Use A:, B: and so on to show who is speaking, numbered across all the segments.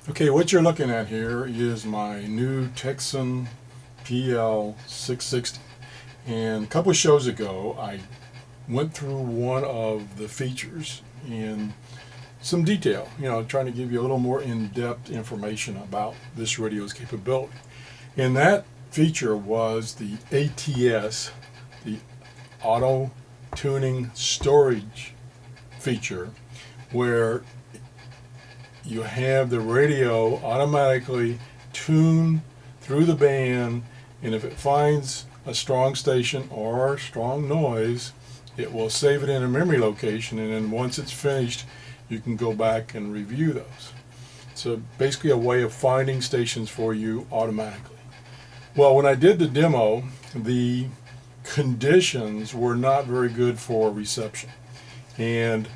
A: Okay, what you're looking at here is my new Tecsun Pl-660. And a couple of shows ago, I went through one of the features in some detail, trying to give you a little more in-depth information about this radio's capability. And that feature was the ATS, the Auto Tuning Storage feature, where you have the radio automatically tune through the band, and if it finds a strong station or strong noise, it will save it in a memory location, and then once it's finished, you can go back and review those. So basically a way of finding stations for you automatically. Well, when I did the demo, the conditions were not very good for reception, and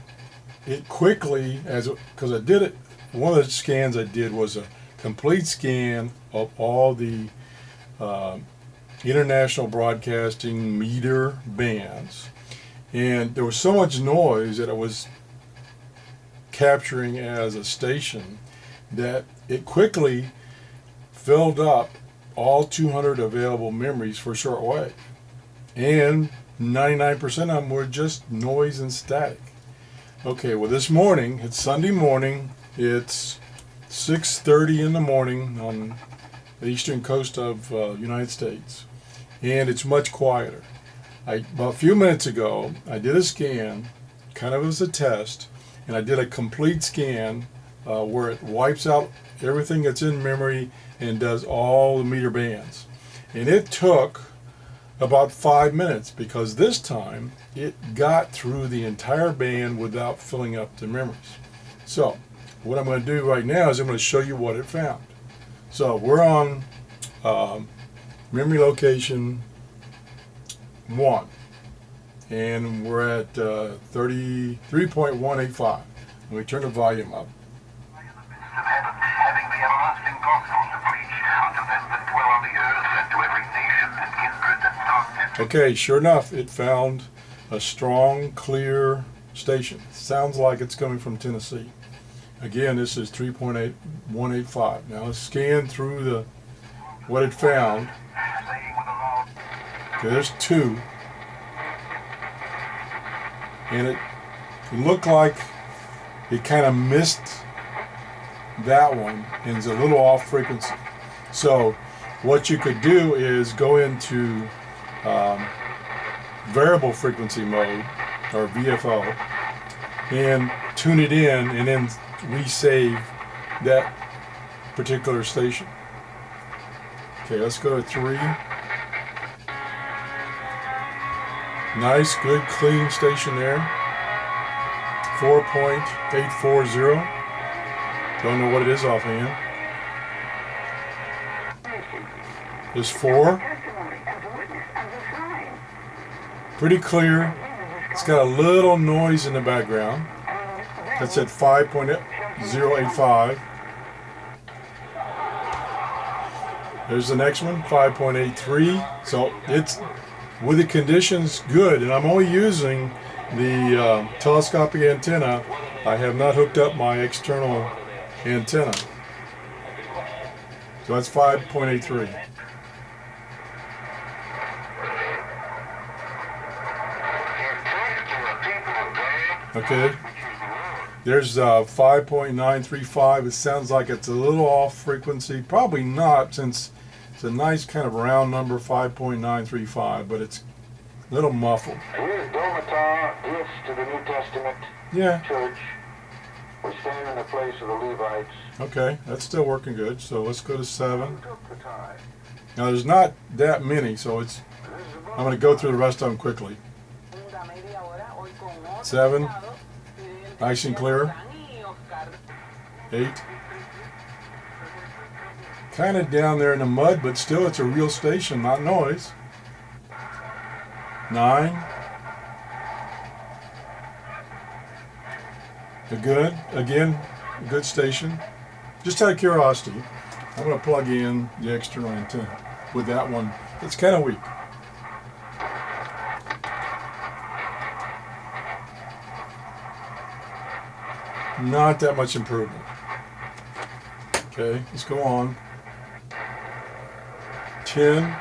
A: it quickly, because I did it, one of the scans I did was a complete scan of all the international broadcasting meter bands, and there was so much noise that it was capturing as a station that it quickly filled up all 200 available memories for shortwave, and 99% of them were just noise and static. Okay, well, this morning, it's Sunday morning, it's 6:30 in the morning on the eastern coast of United States, and it's much quieter. About a few minutes ago, I did a scan, kind of as a test, and I did a complete scan where it wipes out everything that's in memory and does all the meter bands. And it took about 5 minutes, because this time it got through the entire band without filling up the memories. So what I'm going to do right now is I'm going to show you what it found. So we're on memory location 1, and we're at 33.185. Let me turn the volume up. Okay, sure enough, it found a strong, clear station. Sounds like it's coming from Tennessee. Again, this is 3.185. Now let's scan through what it found. Okay, there's 2. And it looked like it kind of missed that one and is a little off frequency. So what you could do is go into variable frequency mode, or VFO, and tune it in, and then resave that particular station. Okay, let's go to 3. Nice, good, clean station there. 4.840. Don't know what it is offhand. There's 4. Pretty clear. It's got a little noise in the background. That's at 5.085. There's the next one, 5.83. So it's, with the conditions, good. And I'm only using the telescopic antenna. I have not hooked up my external antenna. So that's 5.83. Okay, there's 5.935. It sounds like it's a little off frequency. Probably not, since it's a nice kind of round number, 5.935, but it's a little muffled.
B: Here's Domitar, gifts to the New Testament church. We stand in the place of the Levites.
A: Okay, that's still working good. So let's go to 7. Now there's not that many, so I'm going to go through the rest of them quickly. 7, nice and clear. 8, kind of down there in the mud, but still it's a real station, not noise. 9, good, again, a good station. Just out of curiosity, I'm going to plug in the external antenna with that one. It's kind of weak. Not that much improvement. Okay, let's go on. 10.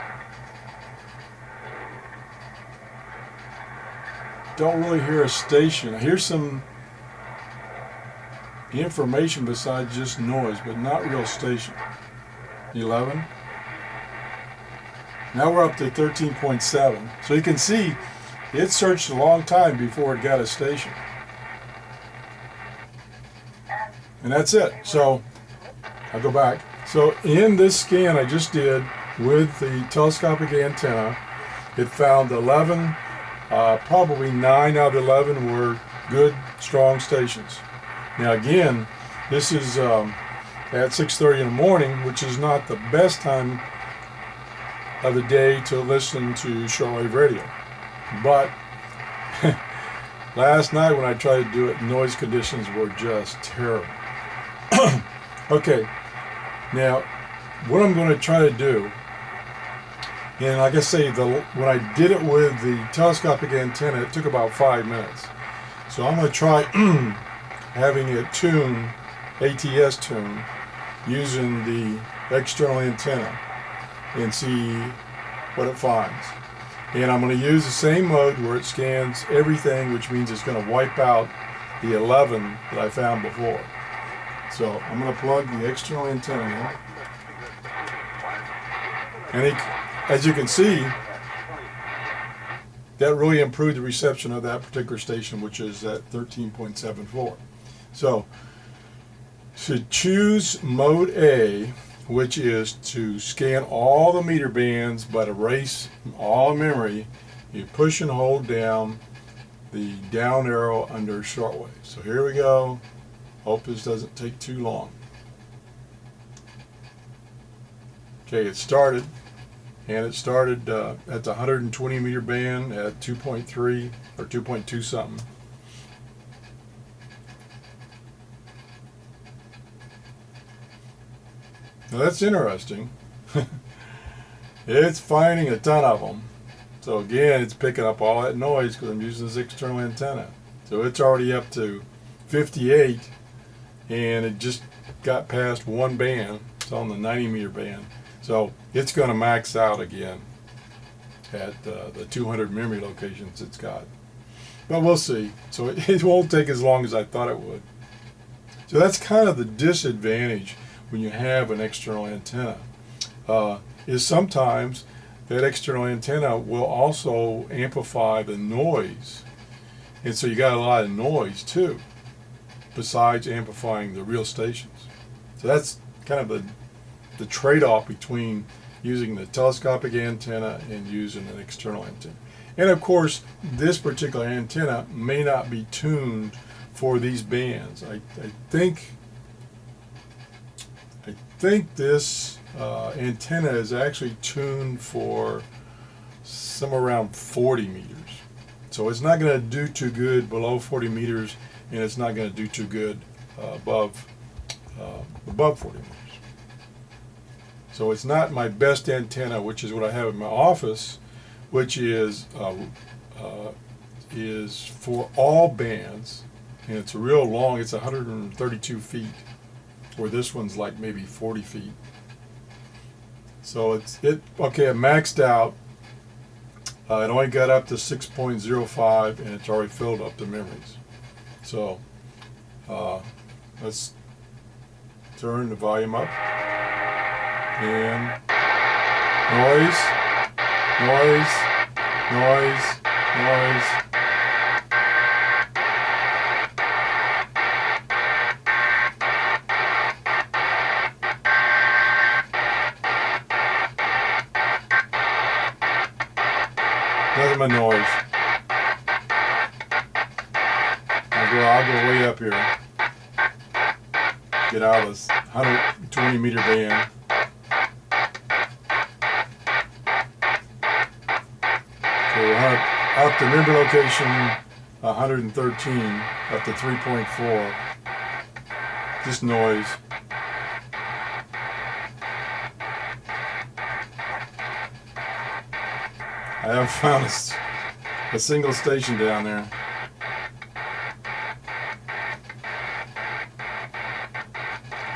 A: Don't really hear a station. I hear some information besides just noise, but not real station. 11. Now we're up to 13.7. So you can see it searched a long time before it got a station. And that's it. So I'll go back. So in this scan I just did with the telescopic antenna, it found 11, probably 9 out of 11 were good, strong stations. Now again, this is at 6:30 in the morning, which is not the best time of the day to listen to shortwave radio. But last night when I tried to do it, noise conditions were just terrible. Okay, now what I'm going to try to do, and like I say, when I did it with the telescopic antenna, it took about 5 minutes. So I'm going to try having it tune, ATS tune, using the external antenna and see what it finds. And I'm going to use the same mode where it scans everything, which means it's going to wipe out the 11 that I found before. So I'm going to plug the external antenna in. And as you can see, that really improved the reception of that particular station, which is at 13.74. So to choose mode A, which is to scan all the meter bands but erase all memory, you push and hold down the down arrow under shortwave. So here we go. Hope this doesn't take too long. Okay, it started, and it started at the 120 meter band at 2.3 or 2.2 something. Now that's interesting. It's finding a ton of them. So again, it's picking up all that noise because I'm using this external antenna. So it's already up to 58, and it just got past one band. It's on the 90 meter band. So it's going to max out again at the 200 memory locations it's got. But we'll see. So it won't take as long as I thought it would. So that's kind of the disadvantage when you have an external antenna, is sometimes that external antenna will also amplify the noise. And so you got a lot of noise too, besides amplifying the real stations. So that's kind of the trade-off between using the telescopic antenna and using an external antenna. And of course, this particular antenna may not be tuned for these bands. I think this antenna is actually tuned for somewhere around 40 meters. So it's not going to do too good below 40 meters, and it's not going to do too good above 40 meters. So it's not my best antenna, which is what I have in my office, which is for all bands, and it's real long. It's 132 feet, where this one's like maybe 40 feet. So it maxed out. It only got up to 6.05, and it's already filled up the memories. So let's turn the volume up. And noise, noise, noise, noise. Nothing but noise. I'll go way up here. Get out of this 120 meter band. Up to member location 113, up to 3.4. Just noise. I haven't found a single station down there.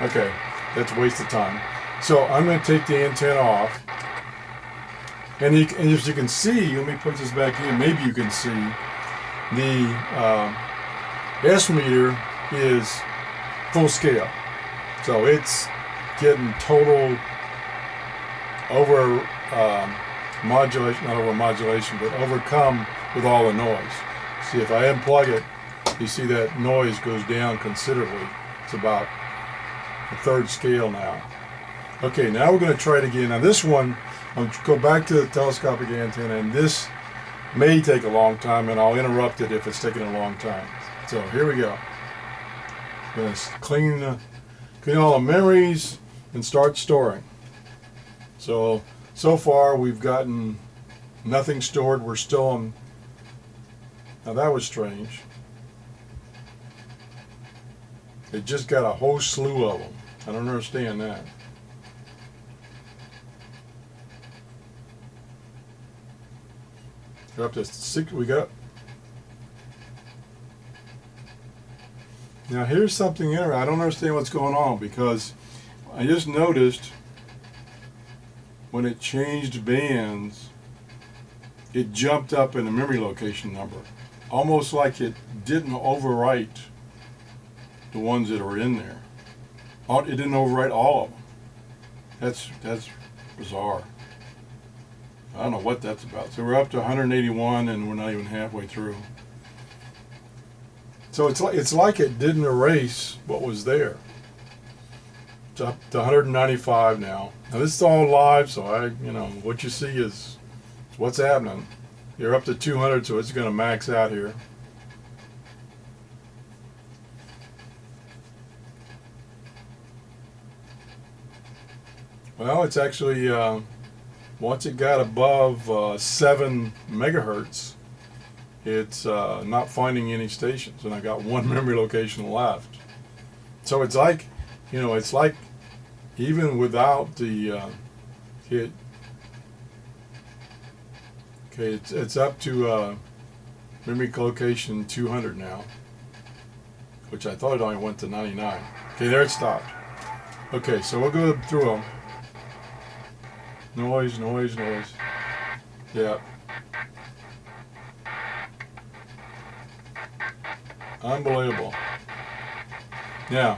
A: Okay, That's a waste of time. So I'm going to take the antenna off. And as you can see, let me put this back in, maybe you can see, the S meter is full scale. So it's getting total over modulation, not over modulation, but overcome with all the noise. See, if I unplug it, you see that noise goes down considerably. It's about a third scale now. Okay, now we're going to try it again. Now this one, I'll go back to the telescopic antenna, and this may take a long time, and I'll interrupt it if it's taking a long time. So here we go. I'm going to clean all the memories and start storing. So far we've gotten nothing stored. We're still on. Now that was strange. It just got a whole slew of them. I don't understand that. We're up to 6. We got. Now here's something interesting. I don't understand what's going on, because I just noticed when it changed bands, it jumped up in the memory location number, almost like it didn't overwrite the ones that are in there. It didn't overwrite all of them. That's bizarre. I don't know what that's about. So we're up to 181, and we're not even halfway through. So it's like it didn't erase what was there. It's up to 195 now. Now this is all live, so what you see is what's happening. You're up to 200, so it's going to max out here. Well, it's actually once it got above 7 megahertz, it's not finding any stations, and I got one memory location left. So it's like, it's like even without the hit. Okay, it's up to memory location 200 now, which I thought it only went to 99. Okay, there it stopped. Okay, so we'll go through them. Noise. Yeah. Unbelievable. Now,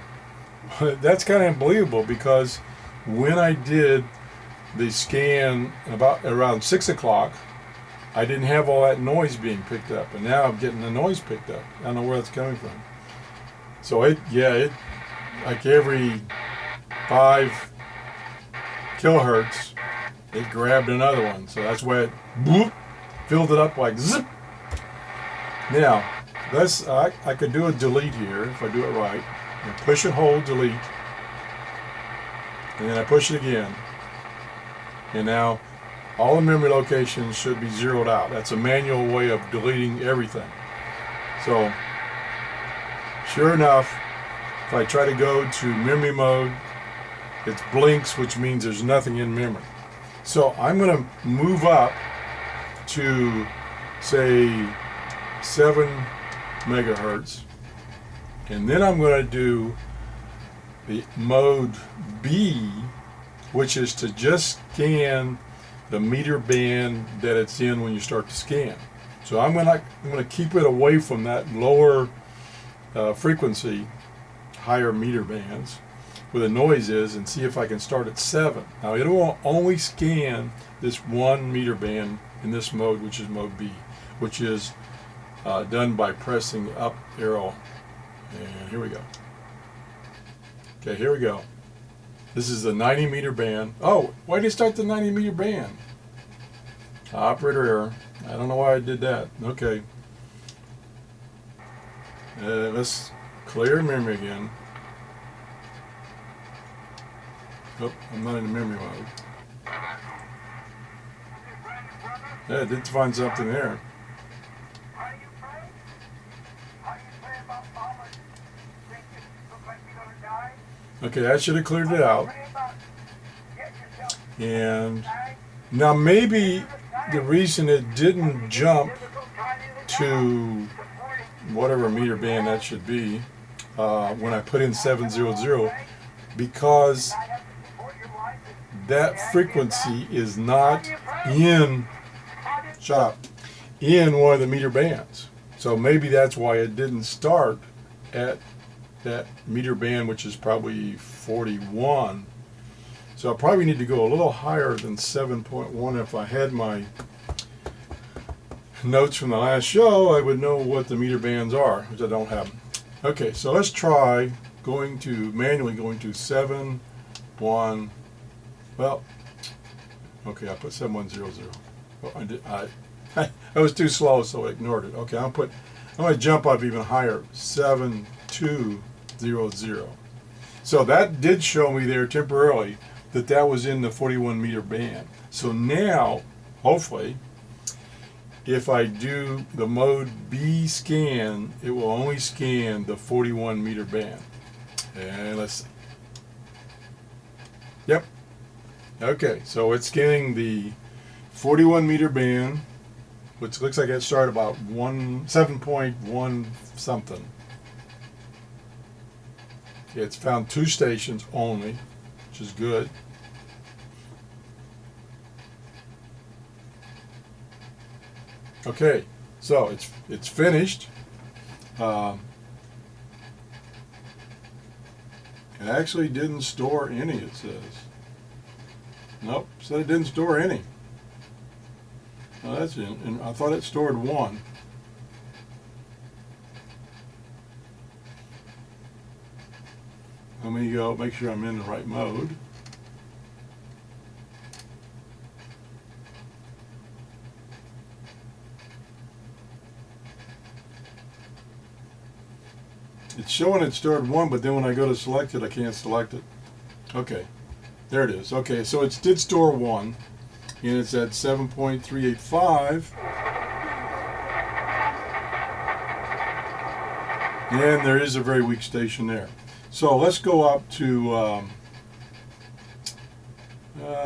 A: that's kind of unbelievable, because when I did the scan around 6 o'clock, I didn't have all that noise being picked up, and now I'm getting the noise picked up. I don't know where that's coming from. So it like every 5 kilohertz, it grabbed another one. So that's why it filled it up like zip. Now, I could do a delete here if I do it right. I push and hold delete, and then I push it again. And now all the memory locations should be zeroed out. That's a manual way of deleting everything. So sure enough, if I try to go to memory mode, it blinks, which means there's nothing in memory. So I'm going to move up to, say, 7 megahertz, and then I'm going to do the mode B, which is to just scan the meter band that it's in when you start to scan. So I'm going to keep it away from that lower frequency, higher meter bands, where the noise is, and see if I can start at 7. Now it will only scan this 1 meter band in this mode, which is mode B, which is done by pressing up arrow. And here we go. Okay, here we go. This is the 90 meter band. Oh, why did it start the 90 meter band? Operator error. I don't know why I did that. Okay. Let's clear memory again. Oh, I'm not in the memory mode. Yeah, I did find something there. Okay, that should have cleared it out. And now maybe the reason it didn't jump to whatever meter band that should be when I put in 700 because that frequency is not in, shut up, in one of the meter bands. So maybe that's why it didn't start at that meter band, which is probably 41. So I probably need to go a little higher than 7.1. If I had my notes from the last show, I would know what the meter bands are, which I don't have. Okay, so let's try manually going to 7.1. Well, okay, I put 7100. Well, I was too slow, so I ignored it. Okay, I'm going to jump up even higher, 7200. So that did show me there temporarily that was in the 41 meter band. So now, hopefully, if I do the mode B scan, it will only scan the 41 meter band. And let's see. Yep. Okay, so it's scanning the 41 meter band, which looks like it started about 7.1 something. It's found 2 stations only, which is good. Okay, so it's finished. It actually didn't store any, it says. Nope, said it didn't store any. Well, that's it. And I thought it stored 1. Let me go make sure I'm in the right mode. It's showing it stored 1, but then when I go to select it, I can't select it. Okay, there it is. Okay, so it did store 1, and it's at 7.385. And there is a very weak station there. So let's go up to,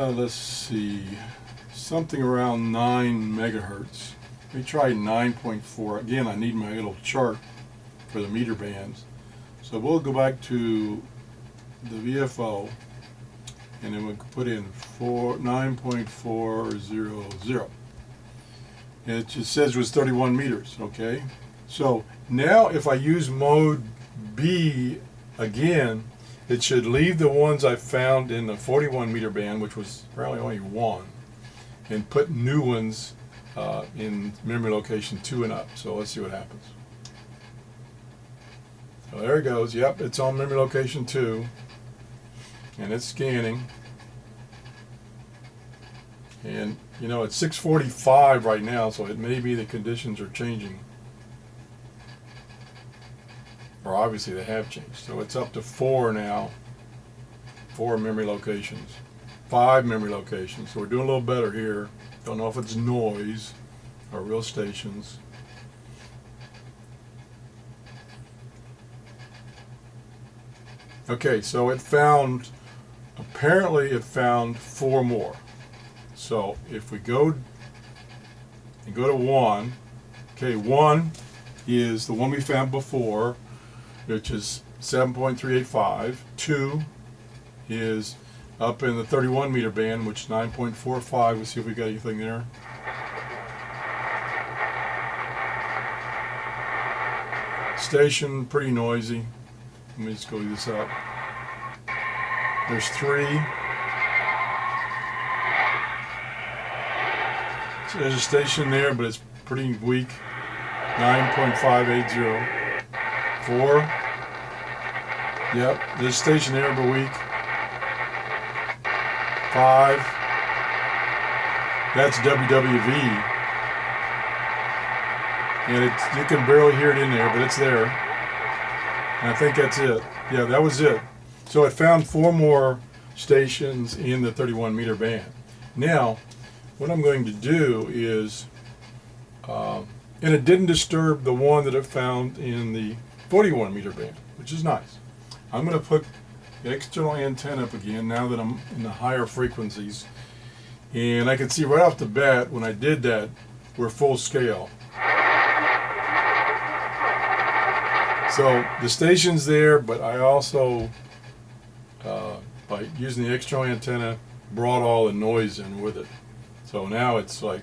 A: let's see, something around 9 megahertz. Let me try 9.4. Again, I need my little chart for the meter bands. So we'll go back to the VFO, and then we'll put in 9.400. And it just says it was 31 meters, okay? So now if I use mode B again, it should leave the ones I found in the 41 meter band, which was apparently only 1, and put new ones in memory location 2 and up. So let's see what happens. So there it goes. Yep, it's on memory location 2, and it's scanning. And you know, it's 6:45 right now, so it may be the conditions are changing. Or obviously they have changed. So it's up to 4 now. 4 memory locations. 5 memory locations. So we're doing a little better here. Don't know if it's noise or real stations. Okay, so apparently it found 4 more. So if we go to 1, okay, 1 is the one we found before, which is 7.385. 2 is up in the 31 meter band, which is 9.45. Let's see if we got anything there. Station, pretty noisy. Let me just go this up. There's 3. So there's a station there, but it's pretty weak. 9.580. 4. Yep, there's a station there, but weak. 5. That's WWV. And you can barely hear it in there, but it's there. And I think that's it. Yeah, that was it. So it found 4 more stations in the 31 meter band. Now, what I'm going to do is, and it didn't disturb the one that it found in the 41 meter band, which is nice. I'm going to put the external antenna up again now that I'm in the higher frequencies. And I can see right off the bat when I did that, we're full scale. So the station's there, but I also by using the external antenna, brought all the noise in with it. So now it's like,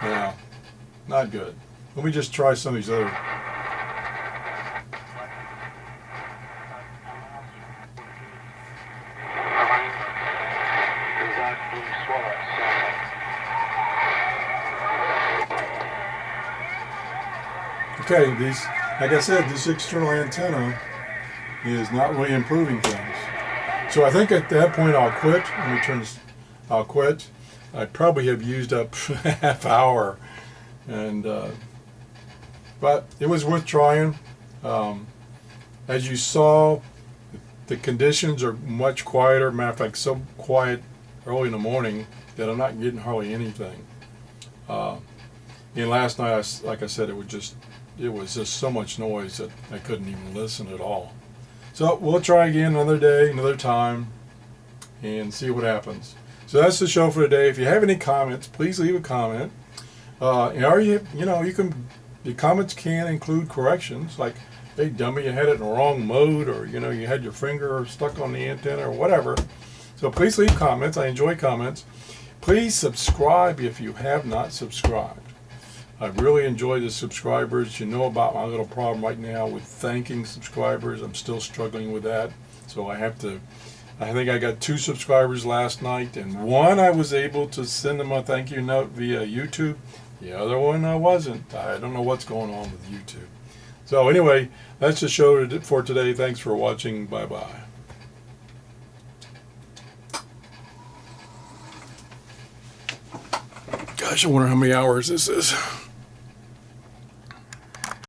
A: yeah, not good. Let me just try some of these other. Okay, these, like I said, this external antenna is not really improving things. So I think at that point I'll quit. Let me turn this, I'll quit. I probably have used up a half hour, and but it was worth trying. As you saw, the conditions are much quieter. Matter of fact, so quiet early in the morning that I'm not getting hardly anything. And last night, like I said, it was just so much noise that I couldn't even listen at all. So we'll try again another day, another time, and see what happens. So that's the show for today. If you have any comments, please leave a comment. Your comments can include corrections, like, hey dummy, you had it in the wrong mode, or you had your finger stuck on the antenna, or whatever. So please leave comments. I enjoy comments. Please subscribe if you have not subscribed. I really enjoy the subscribers. You know about my little problem right now with thanking subscribers. I'm still struggling with that. So I think I got 2 subscribers last night, and one I was able to send them a thank you note via YouTube. The other one I wasn't. I don't know what's going on with YouTube. So anyway, that's the show for today. Thanks for watching. Bye-bye. Gosh, I wonder how many hours this is.